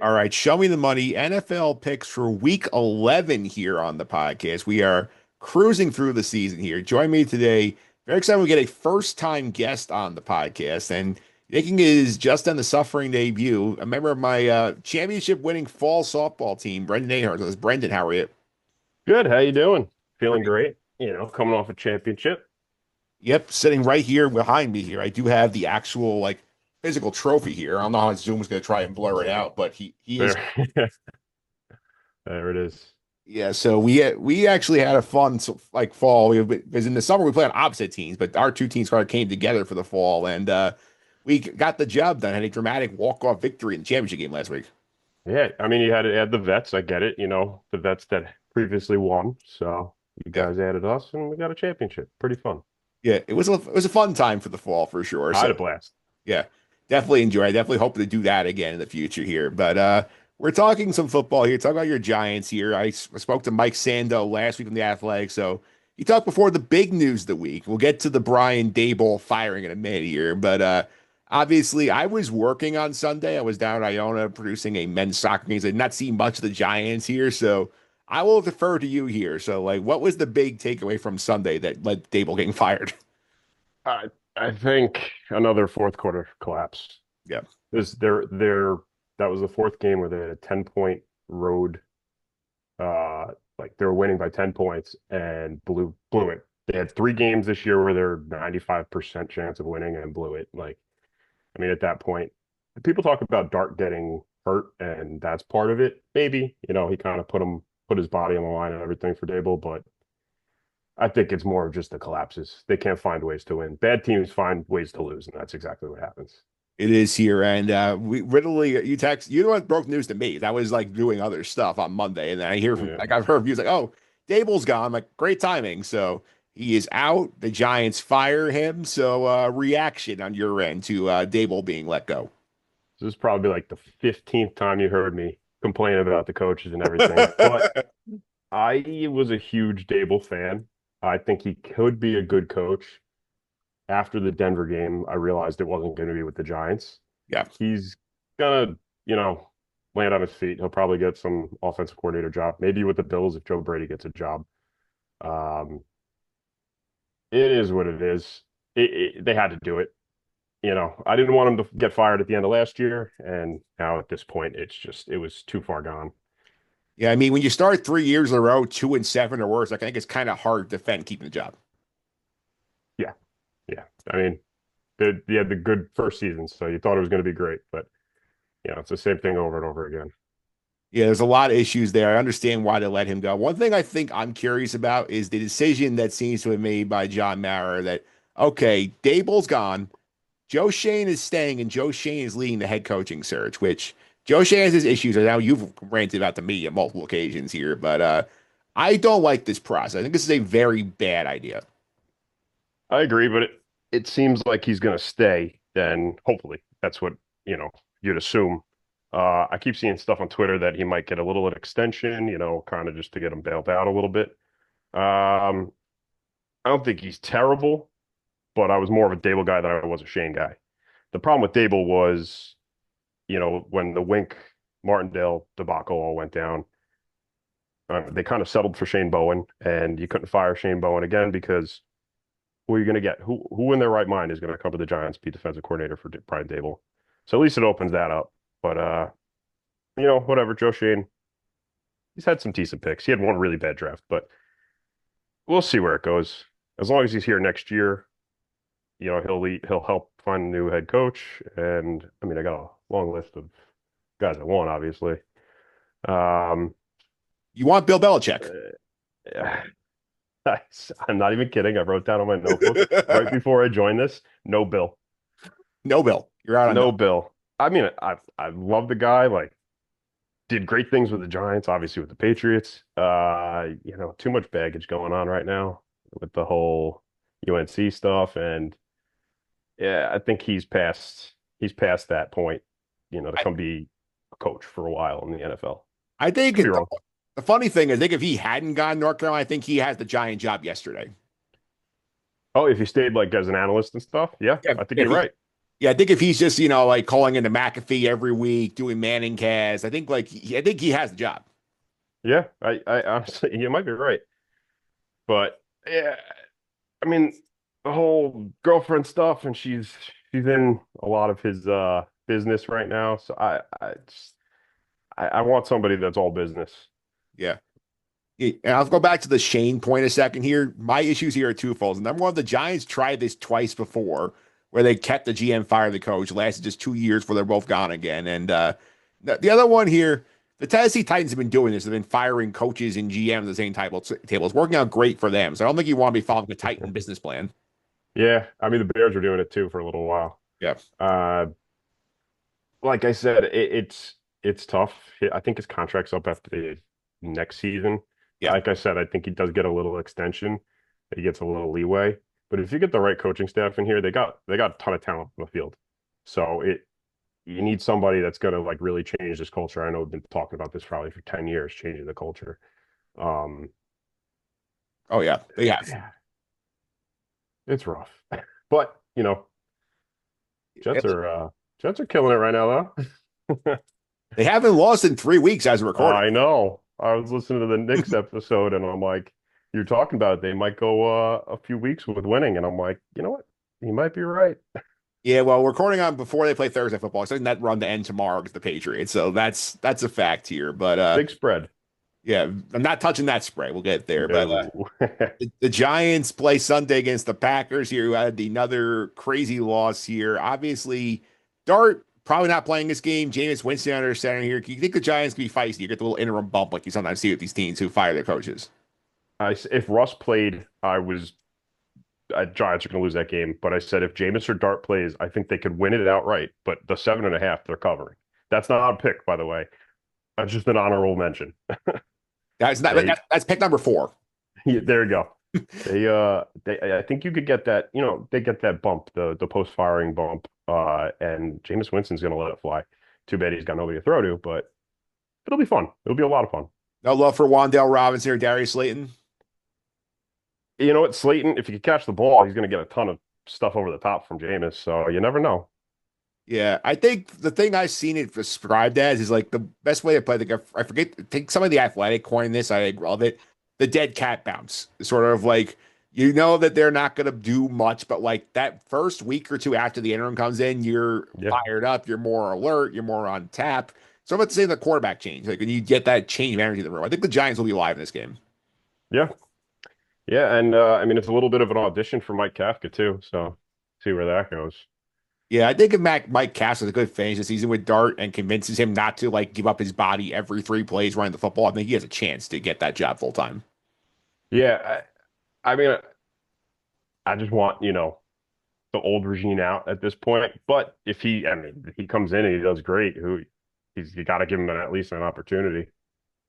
All right, show me the money. NFL picks for week 11 here on the podcast. We are cruising through the season here. Join me today. Very excited we get a first-time guest on the podcast and making his just done the suffering debut. A member of my championship-winning fall softball team, Brendan Ahearn. So this is Brendan. How are you? Good. How you doing? Feeling Great. great. Coming off a championship. Yep, sitting right here behind me here. I do have the actual physical trophy here. I don't know how Zoom is going to try and blur it out, but he is. There, there it is. Yeah, so we actually had a fun fall because in the summer we played on opposite teams, but our two teams kind of came together for the fall, and we got the job done. Had a dramatic walk-off victory in the championship game last week. Yeah, I mean, you had the vets. I get it. The vets that previously won. So you Yeah, guys added us, and we got a championship. Pretty fun. yeah, it was a fun time for the fall for sure. I had So a blast. yeah, definitely enjoy. I definitely hope to do that again in the future here. But we're talking some football here. Talk about your Giants here. I spoke to Mike Sando last week from the Athletic, so he talked before the big news of the week. We'll get to the Brian Daboll firing in a minute here, but obviously I was working on Sunday. I was down in Iona producing a men's soccer game. So I did not see much of the Giants here, so I will defer to you here. So, what was the big takeaway from Sunday that led Daboll getting fired? I think another fourth quarter collapse. Yeah. This their that was the fourth game where they had a 10-point road. Like they were winning by 10 points and blew it. They had three games this year where they're 95% chance of winning and blew it. I mean, at that point, people talk about Dart getting hurt, and that's part of it. Maybe, he kind of put his body on the line and everything for Dable, but I think it's more of just the collapses. They can't find ways to win. Bad teams find ways to lose, and that's exactly what happens. It is here, and we literally you know what broke news to me. I was doing other stuff on Monday, and then I hear from Yeah. I've heard views oh, Dable's gone. I'm like, great timing. So he is out. The Giants fire him. So reaction on your end to Dable being let go. This is probably like the 15th time you heard me complain about the coaches and everything, but I was a huge Dable fan. I think he could be a good coach. After the Denver game, I realized it wasn't going to be with the Giants. Yeah. He's gonna, land on his feet. He'll probably get some offensive coordinator job, maybe with the Bills if Joe Brady gets a job. Um, it is what it is. They had to do it. I didn't want him to get fired at the end of last year, and now at this point, it was too far gone. Yeah, I mean, when you start 3 years in a row, 2-7 or worse, I think it's kind of hard to defend keeping the job. Yeah, yeah. I mean, they had the good first season, so you thought it was going to be great, but it's the same thing over and over again. Yeah, there's a lot of issues there. I understand why they let him go. One thing I think I'm curious about is the decision that seems to have made by John Mara that, okay, Dable's gone. Joe Shane is staying, and Joe Shane is leading the head coaching search, which Joe Shane has his issues. I know you've ranted about to me on multiple occasions here, but I don't like this process. I think this is a very bad idea. I agree, but it seems like he's going to stay. Then hopefully that's what you'd assume. I keep seeing stuff on Twitter that he might get a little extension, kind of just to get him bailed out a little bit. Um, I don't think he's terrible, but I was more of a Dable guy than I was a Shane guy. The problem with Dable was, when the Wink Martindale debacle all went down, they kind of settled for Shane Bowen, and you couldn't fire Shane Bowen again because who are you going to get? Who in their right mind is going to come to the Giants be defensive coordinator for Brian Daboll? So at least it opens that up. But whatever. Joe Shane, he's had some decent picks. He had one really bad draft, but we'll see where it goes. As long as he's here next year, he'll help find a new head coach. And I mean, I got a long list of guys I want, obviously. Um, You want Bill Belichick? uh, I'm not even kidding. I wrote down on my notebook right before I joined this, no Bill. No, Bill. You're out on no. No Bill. I mean, I love the guy. Like, did great things with the Giants, obviously with the Patriots. Too much baggage going on right now with the whole UNC stuff, and yeah, I think he's past that point. To I, come be a coach for a while in the NFL. I think Could be wrong. the funny thing is, I think if he hadn't gone North Carolina, I think he has the Giant job yesterday. Oh, if he stayed like as an analyst and stuff, yeah, Yeah, I think if you're he right. Yeah, I think if he's just, like calling into McAfee every week, doing Manning cast, I think he has the job. Yeah, I honestly, you might be right. But yeah, I mean, the whole girlfriend stuff, and she's in a lot of his business right now. So I want somebody that's all business. Yeah. And I'll go back to the Shane point a second here. My issues here are twofold. Number one, the Giants tried this twice before, where they kept the GM, fired the coach, lasted just 2 years before they're both gone again. And the other one here, the Tennessee Titans have been doing this. They've been firing coaches and GMs at the same table. It's working out great for them. So I don't think you want to be following the Titan business plan. Yeah, I mean the Bears were doing it too for a little while. Yeah. Uh, like I said, it's tough. I think his contract's up after the next season. Yeah. Like I said, I think he does get a little extension. He gets a little leeway. But if you get the right coaching staff in here, they got a ton of talent on the field. So you need somebody that's going to like really change this culture. I know we've been talking about this probably for 10 years, changing the culture. Um, Oh, yeah. They have. yeah, it's rough. But, Jets are Jets are killing it right now though. They haven't lost in 3 weeks as a recording. I know. I was listening to the Knicks episode and I'm like, you're talking about it. They might go a few weeks with winning. And I'm like, you know what? You might be right. Yeah, well, we're recording on before they play Thursday football. Expecting that run to end tomorrow against the Patriots. So that's a fact here. But Big spread. yeah, I'm not touching that spread. We'll get there. But No. the Giants play Sunday against the Packers here, who had another crazy loss here. Obviously, Dart probably not playing this game. Jameis Winston under center here. Do you think the Giants can be feisty? You get the little interim bump like you sometimes see with these teams who fire their coaches. If Russ played, Giants are going to lose that game. But I said if Jameis or Dart plays, I think they could win it outright. But the 7.5, they're covering. That's not a pick, by the way. That's just an honorable mention. That's not They, that's pick number four. yeah, there you go. I think you could get that, they get that bump, the post firing bump, and Jameis Winston's gonna let it fly. Too bad he's got nobody to throw to, but it'll be fun. It'll be a lot of fun. No love for Wandale Robinson or Darius Slayton. You know what, Slayton, if he can catch the ball, he's gonna get a ton of stuff over the top from Jameis, so you never know. Yeah, I think the thing I've seen it described as is like the best way to play. Like I forget, I think some of the athletic coined this. I love it. The dead cat bounce, sort of like you know that they're not going to do much, but like that first week or two after the interim comes in, you're Yeah, fired up, you're more alert, you're more on tap. So I'm about to say the quarterback change, like when you get that change of energy in the room. I think the Giants will be live in this game. yeah, yeah, and I mean it's a little bit of an audition for Mike Kafka too, so see where that goes. Yeah, I think if Mike Cass has a good finish this season with Dart and convinces him not to like give up his body every 3 plays running the football, I think he has a chance to get that job full time. Yeah, I mean, I just want, the old regime out at this point. But I mean, if he comes in and he does great, you got to give him at least an opportunity.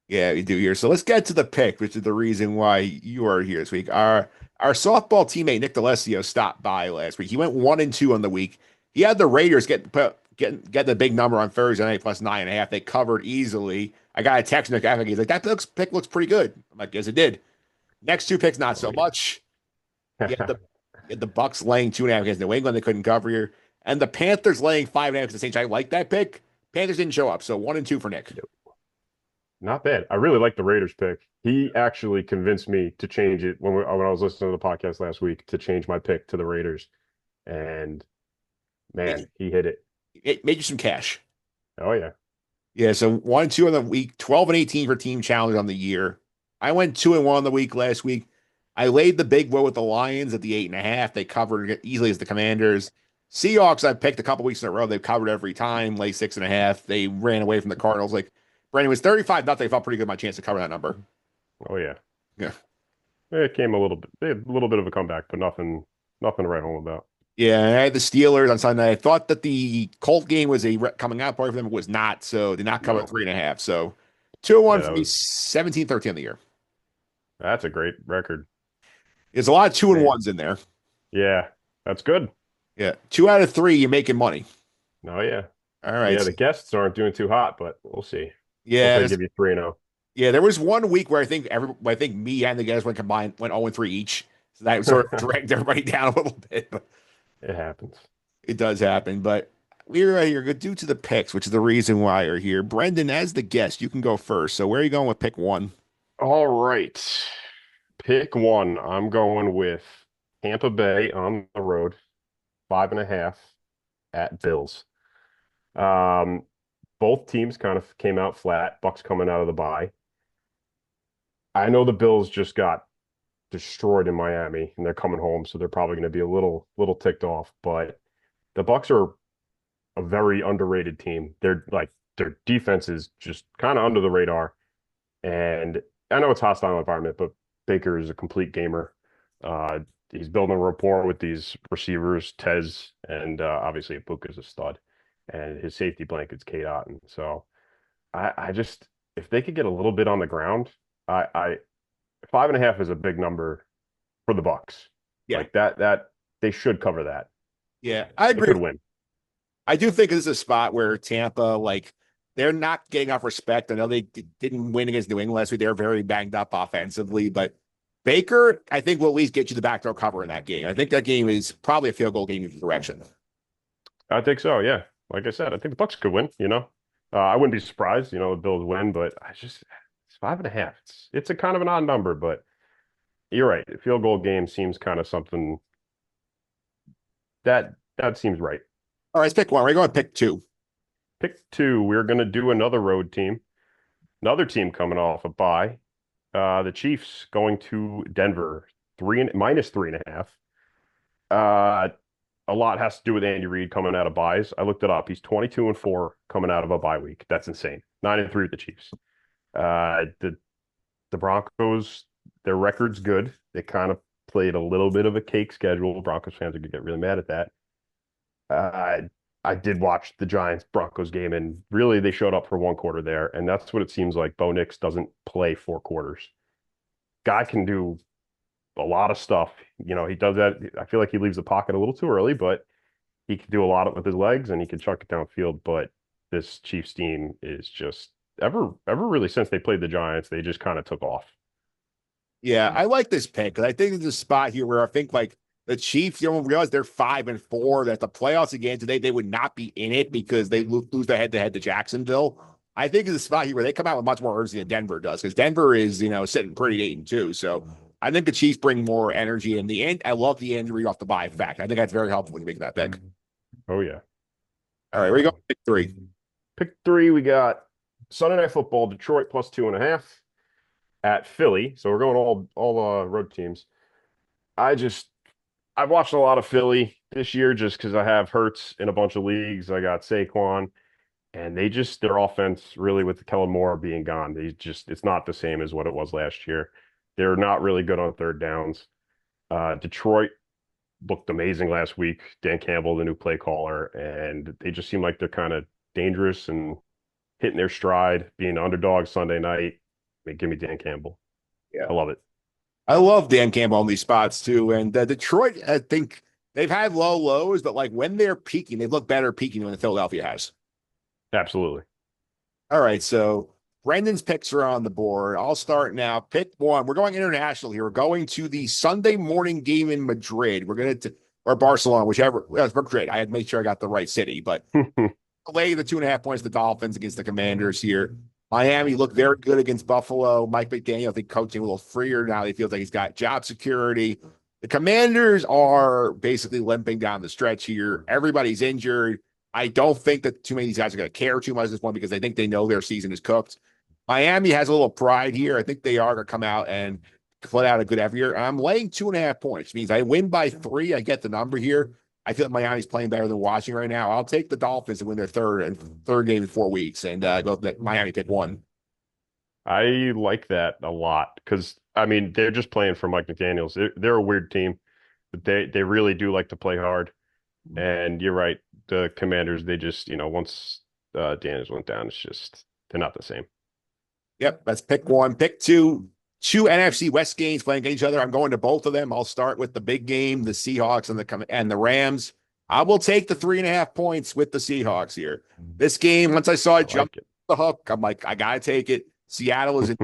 Yeah, we do here. So let's get to the pick, which is the reason why you are here this week. Our softball teammate Nick D'Alessio stopped by last week. He went 1-2 on the week. He had the Raiders get the big number on Thursday night plus 9.5. They covered easily. I got a text Nick after. He's like, pick looks pretty good. I'm like, yes, it did. Next two picks, not Oh so much. You had yeah. the Bucks laying 2.5 against New England. They couldn't cover here. And the Panthers laying 5.5 against the Saints. I like that pick. Panthers didn't show up. So 1-2 for Nick. Not bad. I really like the Raiders pick. He actually convinced me to change it when I was listening to the podcast last week to change my pick to the Raiders. And man, he hit it. It made you some cash. Oh yeah. Yeah, so 1-2 on the week, 12-18 for team challenge on the year. I went 2-1 on the week last week. I laid the big woe with the Lions at the 8.5. They covered it easily as the Commanders. Seahawks, I picked a couple weeks in a row. They've covered every time, lay 6.5. They ran away from the Cardinals. Like Brandon was 35-0. They felt pretty good my chance to cover that number. Oh yeah. Yeah. It came a little bit of a comeback, but nothing to write home about. Yeah, I had the Steelers on Sunday. I thought that the Colt game was a coming out party for them. It was not, so did not cover No. 3.5. So 2-1 Yeah, for me, 17-13 on the year. that's a great record. There's a lot of two and Man. ones in there. Yeah, that's good. Yeah, 2 out of 3, you're making money. Oh yeah. All right. Yeah, the guests aren't doing too hot, but we'll see. Yeah, Hopefully they give you 3-0. yeah. There was one week where I think me and the guys went 0-3 each. So that sort of dragged everybody down a little bit. But It happens. It does happen, but we're right here. Good due to the picks, which is the reason why you're here. Brendan, as the guest, you can go first. So where are you going with pick one? All right. Pick one. I'm going with Tampa Bay on the road, 5.5 at Bills. Um, both teams kind of came out flat. Bucks coming out of the bye. I know the Bills just got destroyed in Miami and they're coming home, so they're probably going to be a little ticked off. But the Bucks are a very underrated team. They're like their defense is just kind of under the radar. And I know it's hostile environment, but Baker is a complete gamer. Uh, he's building a rapport with these receivers, Tez, and obviously Ibuka's a stud. And his safety blanket's Kate Otten. So I just if they could get a little bit on the ground, I 5.5 is a big number for the Bucks. Yeah, Like that they should cover that. yeah, I They agree. could win. I do think this is a spot where Tampa, like, they're not getting enough respect. I know they didn't win against New England last week. They were very banged up offensively, but Baker, I think, will at least get you the backdoor cover in that game. I think that game is probably a field goal game in the direction. I think so, yeah. Like I said, I think the Bucks could win. I wouldn't be surprised, the Bills win, but it's 5.5. It's a kind of an odd number, but you're right. The field goal game seems kind of something that seems right. All right, let's pick one. We're going to pick two. Pick two, we're gonna do another road team. Another team coming off a bye. The Chiefs going to Denver, minus 3.5. Uh, a lot has to do with Andy Reid coming out of byes. I looked it up. He's 22-4 coming out of a bye week. That's insane. 9-3 with the Chiefs. The Broncos, their record's good. They kind of played a little bit of a cake schedule. Broncos fans are gonna get really mad at that. Uh, I did watch the Giants Broncos game, and really they showed up for one quarter there, and that's what it seems like. Bo Nix doesn't play 4 quarters. Guy can do a lot of stuff. He does that. I feel like he leaves the pocket a little too early, but he can do a lot with his legs and he can chuck it downfield. But this Chiefs team is just ever really since they played the Giants, they just kind of took off. Yeah, I like this pick because I think there's a spot here where I think like the Chiefs, you don't realize they're 5-4, that the playoffs again today, they would not be in it because they lose their head-to-head to Jacksonville. I think there's a spot here where they come out with much more urgency than Denver does because Denver is, sitting pretty 8-2. So I think the Chiefs bring more energy in the end. I love the injury off the bye fact. I think that's very helpful when you make that pick. Oh yeah. All right, where you go? Pick three. Pick three, we got Sunday Night Football, Detroit plus 2.5 at Philly. So we're going all road teams. I've watched a lot of Philly this year just because I have Hurts in a bunch of leagues. I got Saquon, and their offense really with Kellen Moore being gone, it's not the same as what it was last year. They're not really good on third downs. Detroit looked amazing last week. Dan Campbell, the new play caller, and they just seem like they're kind of dangerous and hitting their stride, being underdogs Sunday night. I mean, give me Dan Campbell. Yeah. I love it. I love Dan Campbell on these spots too. And Detroit, I think they've had low lows, but like when they're peaking, they look better peaking than Philadelphia has. Absolutely. All right. So Brendan's picks are on the board. I'll start now. Pick one. We're going international here. We're going to the Sunday morning game in Madrid. We're going to, or Barcelona, whichever. Well, Madrid. I had to make sure I got the right city, but lay the 2.5 points to the Dolphins against the Commanders here. Miami looked very good against Buffalo. Mike McDaniel, I think, coaching a little freer now. He feels like he's got job security. The Commanders are basically limping down the stretch here. Everybody's injured. I don't think that too many of these guys are going to care too much at this point because I think they know their season is cooked. Miami has a little pride here. I think they are going to come out and put out a good effort here. I'm laying 2.5 points. Which means I win by 3. I get the number here. I feel like Miami's playing better than Washington right now. I'll take the Dolphins and win their third game in 4 weeks and go with Miami pick one. I like that a lot because I mean they're just playing for Mike McDaniels. They're a weird team, but they really do like to play hard. And you're right, the Commanders they just once Daniels went down, it's just they're not the same. Yep, that's pick one. Pick two. Two NFC West games playing against each other. I'm going to both of them. I'll start with the big game, the Seahawks and the Rams. I will take the 3.5 points with the Seahawks here. This game, once I saw it jump the hook, I'm like, I gotta take it. Seattle is in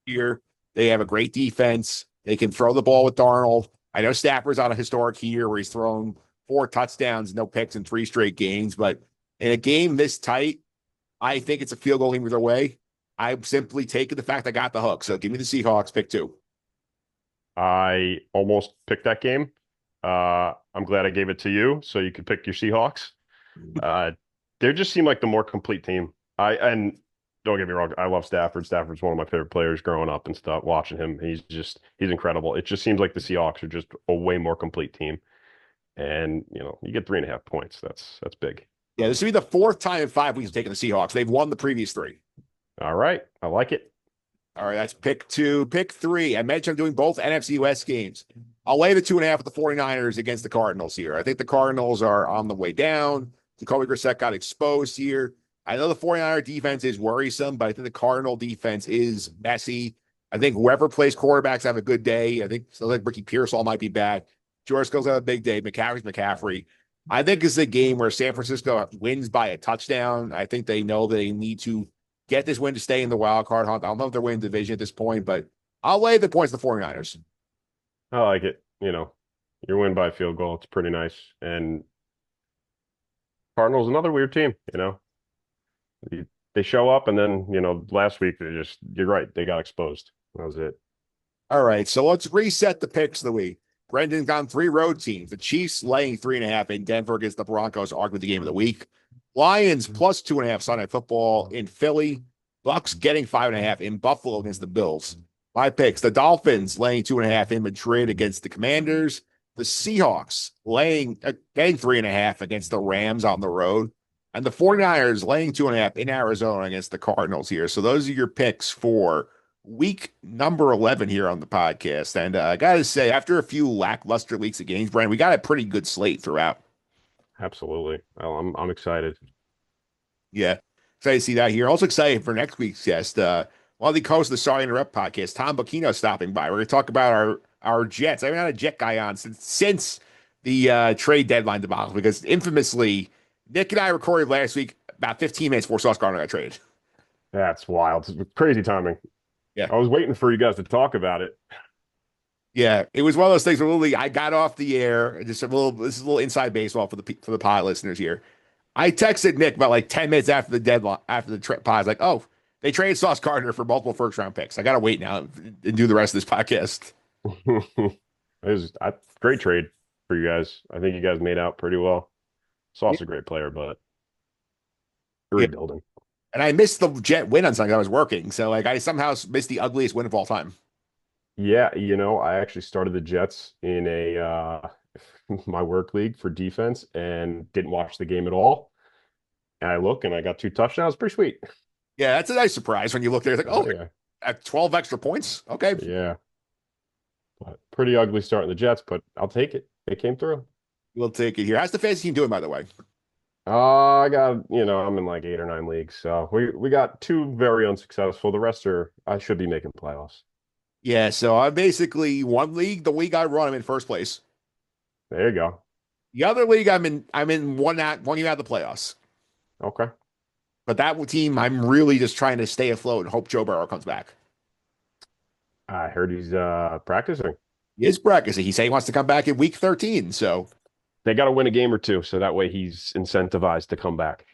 here. They have a great defense. They can throw the ball with Darnold. I know Stafford's on a historic year where he's thrown 4 touchdowns, no picks in 3 straight games. But in a game this tight, I think it's a field goal either way. I'm simply taking the fact I got the hook. So give me the Seahawks, pick 2. I almost picked that game. I'm glad I gave it to you so you could pick your Seahawks. Uh, they just seem like the more complete team. And don't get me wrong, I love Stafford. Stafford's one of my favorite players growing up and stuff. Watching him, he's incredible. It just seems like the Seahawks are just a way more complete team. And you get 3.5 points. That's big. Yeah, this will be the 4th time in 5 weeks of taking the Seahawks. They've won the previous 3. All right, I like it. All right, that's pick 2. Pick 3. I mentioned I'm doing both NFC West games. I'll lay the 2.5 with the 49ers against the Cardinals here. I think the Cardinals are on the way down. Jacoby Brissett got exposed here. I know the 49er defense is worrisome, but I think the Cardinal defense is messy. I think whoever plays quarterbacks have a good day. I think so like Ricky Pearsall might be back. George Skill's have a big day. McCaffrey's McCaffrey. I think it's a game where San Francisco wins by a touchdown. I think they know they need to get this win to stay in the wild card hunt. I don't know if they're winning division at this point, but I'll lay the points to the 49ers. I like it. You win by a field goal. It's pretty nice. And Cardinals, another weird team. They show up, and then last week you're right, they got exposed. That was it. All right, so let's reset the picks of the week. Brendan's gone 3 road teams. The Chiefs laying 3.5 in Denver against the Broncos, arguably the game of the week. Lions plus 2.5 Sunday Football in Philly. Bucks getting 5.5 in Buffalo against the Bills. My picks: the Dolphins laying 2.5 in Madrid against the Commanders. The Seahawks getting 3.5 against the Rams on the road. And the 49ers laying 2.5 in Arizona against the Cardinals here. So those are your picks for week number 11 here on the podcast. And I got to say, after a few lackluster weeks of games, Brian, we got a pretty good slate throughout. Absolutely. I'm excited. Yeah. Excited to see that here. Also excited for next week's guest. One of the hosts of the Sorry to Interrupt podcast, Tom Bocchino, stopping by. We're going to talk about our Jets. I haven't had a Jet guy on since the trade deadline debacle because infamously, Nick and I recorded last week about 15 minutes before Sauce Gardner got traded. That's wild. It's crazy timing. Yeah. I was waiting for you guys to talk about it. Yeah, it was one of those things where literally I got off the air. Just this is a little inside baseball for the pod listeners here. I texted Nick about like 10 minutes after the deadline, after the pod. I was like, oh, they traded Sauce Gardner for multiple first-round picks. I got to wait now and do the rest of this podcast. It was a great trade for you guys. I think you guys made out pretty well. Sauce a great player, but Yeah. rebuilding. And I missed the Jet win on Sunday. I was working. So like I somehow missed the ugliest win of all time. Yeah, I actually started the Jets in a my work league for defense and didn't watch the game at all. And I look and I got 2 touchdowns. Pretty sweet. Yeah, that's a nice surprise when you look there. It's like, oh, Yeah. at 12 extra points. Okay. Yeah. But pretty ugly start in the Jets, but I'll take it. They came through. We'll take it here. How's the fantasy team doing, by the way? I got, I'm in like 8 or 9 leagues. So we got 2 very unsuccessful. The rest I should be making playoffs. Yeah, so I basically one league, the league I run, I'm in first place. There you go. The other league I'm in one game out of the playoffs. Okay. But that team, I'm really just trying to stay afloat and hope Joe Burrow comes back. I heard he's practicing. He is practicing. He said he wants to come back in week 13. So They got to win a game or 2, so that way he's incentivized to come back.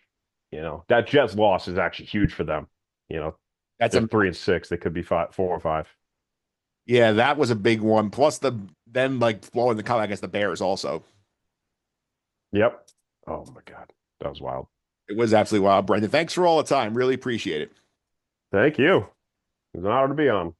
That Jets loss is actually huge for them. that's They're a 3-6. They could be 4 or 5. yeah, that was a big one. Plus them like blowing the cover against the Bears also. Yep. Oh my God. That was wild. It was absolutely wild, Brendan. Thanks for all the time. Really appreciate it. Thank you. It was an honor to be on.